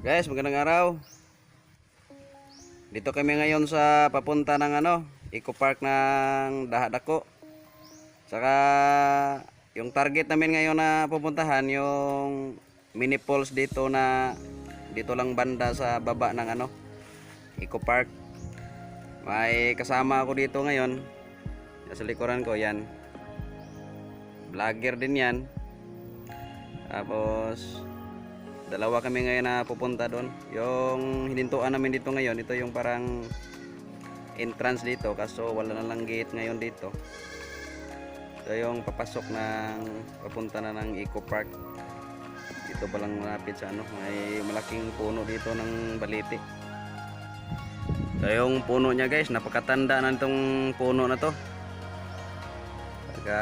Guys, magandang araw. Dito kami ngayon sa papunta ng Eco Park ng Dahadako. Saka yung target namin ngayon na pupuntahan yung mini falls dito lang banda sa baba ng Eco Park. May kasama ako dito ngayon. Sa likuran ko yan. Vlogger din yan. Tapos dalawa kami ngayon na pupunta doon. Yung hinintuan namin dito ngayon, ito yung parang entrance dito, kaso wala na lang gate ngayon dito. Ito yung papasok ng papunta na ng Eco Park. Dito pa lang malapit sa may malaking puno dito ng baliti. Ito yung puno niya guys, napakatanda na itong puno na to. Pagka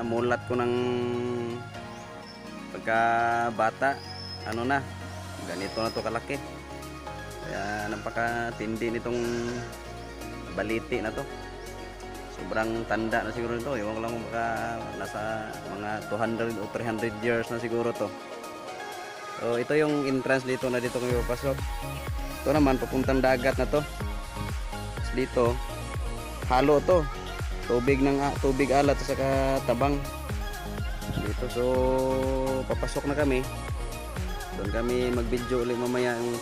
mulat ko ng pagka bata, ganito na to kalaki. Kaya napakatindi nitong baliti na to. Sobrang tanda na siguro nito. Ewan ko lang baka nasa mga 200 o 300 years na siguro to. So ito yung entrance dito na dito kami papasok. Ito naman papuntang dagat na to. Dito halo to. Tubig alat at saka tabang. Dito so papasok na kami. Doon kami mag-video ulit mamaya yung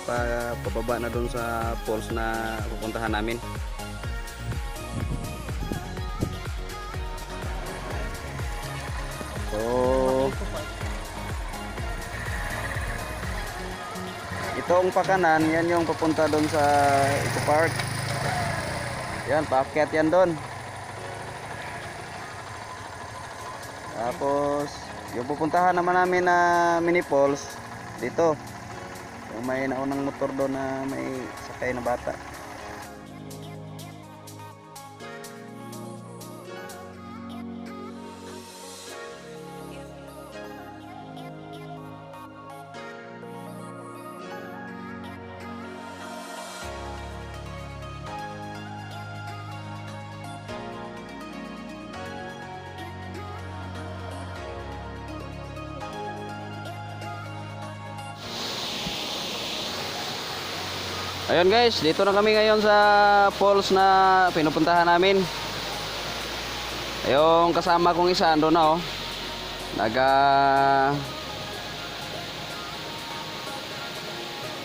pababa na doon sa falls na pupuntahan namin. So itong pakanan, yan yung papunta doon sa Eco Park. Yan, paakyat yan doon. Tapos yung pupuntahan naman namin na mini falls dito, yung may naunang motor doon na may sakay na bata. Ayun guys, dito na kami ngayon sa falls na pinupuntahan namin. Yung kasama kong isa ando na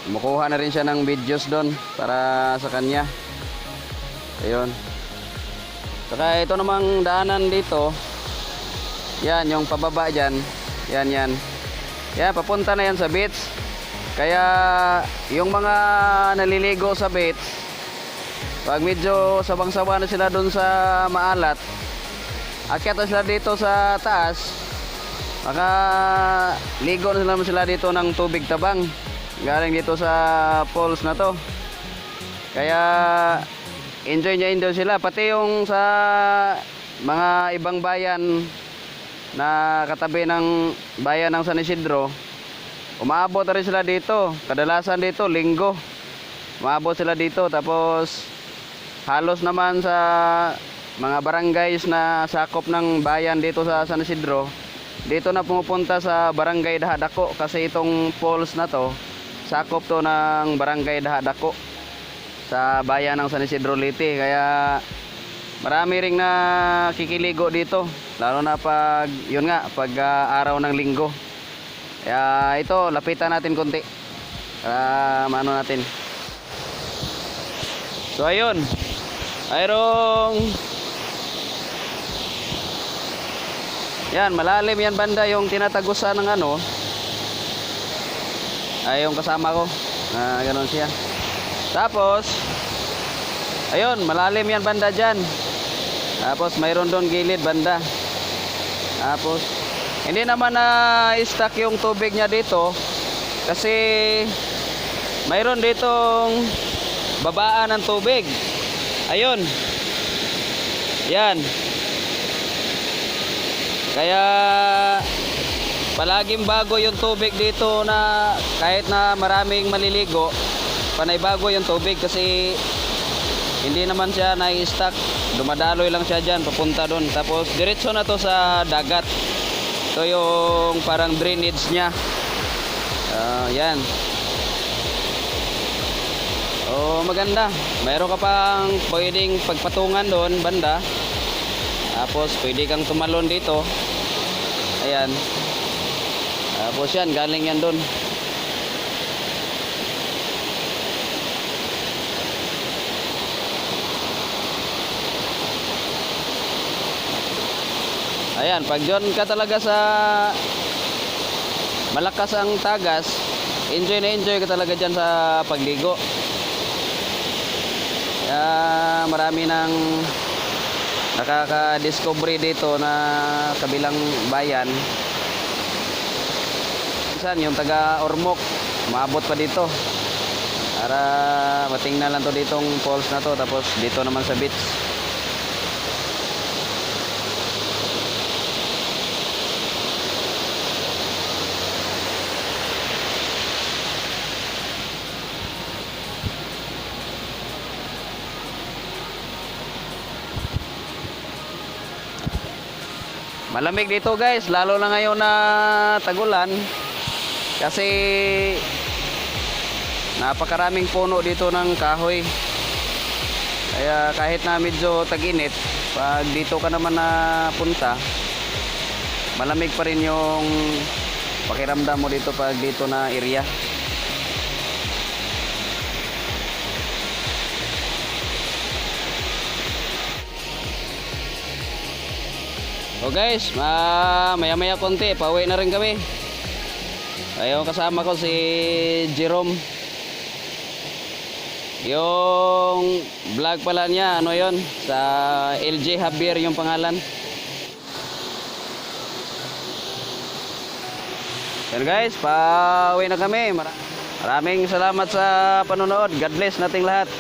kumukuha na rin siya ng videos doon para sa kanya. Ayun. Saka ito namang daanan dito. Yan, yung pababa dyan. Yan. Yan, papunta na yan sa beach. Kaya yung mga naliligo sa beach, pag medyo sabang-sawa na sila doon sa maalat, akyat na sila dito sa taas, ligo na sila dito ng tubig tabang galing dito sa falls na to. Kaya enjoy sila, pati yung sa mga ibang bayan na katabi ng bayan ng San Isidro. Umaabot na rin sila dito. Kadalasan dito, linggo. Umaabot sila dito. Tapos, halos naman sa mga barangays na sakop ng bayan dito sa San Isidro, dito na pumupunta sa barangay Dahadako. Kasi itong falls na to, sakop to ng barangay Dahadako sa bayan ng San Isidro Liti. Kaya, marami ring nakikiligo dito. Lalo na pag araw ng linggo. Kaya ito, lapitan natin konti para maano natin. So ayun, yan, malalim yan banda yung tinatagusan ng ay yung kasama ko, ganoon siya. Tapos ayun, malalim yan banda dyan. Tapos mayroon doon gilid banda. Tapos hindi naman na-stuck yung tubig niya dito kasi mayroon ditong babaan ng tubig. Ayun. Yan. Kaya palaging bago yung tubig dito, na kahit na maraming maliligo, panay bago yung tubig kasi hindi naman siya na-stuck. Dumadaloy lang siya dyan papunta doon. Tapos diretso na to sa dagat. Ito yung parang drainage niya. Yan. So maganda. Mayroon ka pang pwedeng pagpatungan doon banda. Tapos pwede kang tumalon dito. Ayan. Tapos yan, galing yan doon. Ayan, pag dyan ka talaga sa malakas ang tagas, enjoy na enjoy ka talaga dyan sa pagligo. Kaya marami nang nakaka-discovery dito na kabilang bayan. Minsan yung taga Ormoc, maabot pa dito para matingnan lang to ditong falls na to, tapos dito naman sa beach. Malamig dito guys, lalo na ngayon na tagulan kasi napakaraming puno dito ng kahoy. Kaya kahit na medyo tag-init, pag dito ka naman na punta, malamig pa rin yung pakiramdam mo dito pag dito na area. So guys, maya-maya konti, pauwi na rin kami. Ayun, kasama ko si Jerome. Yung vlog pala niya, ano yon, sa LJ Javier yung pangalan. So guys, pauwi na kami. Maraming salamat sa panonood. God bless nating lahat.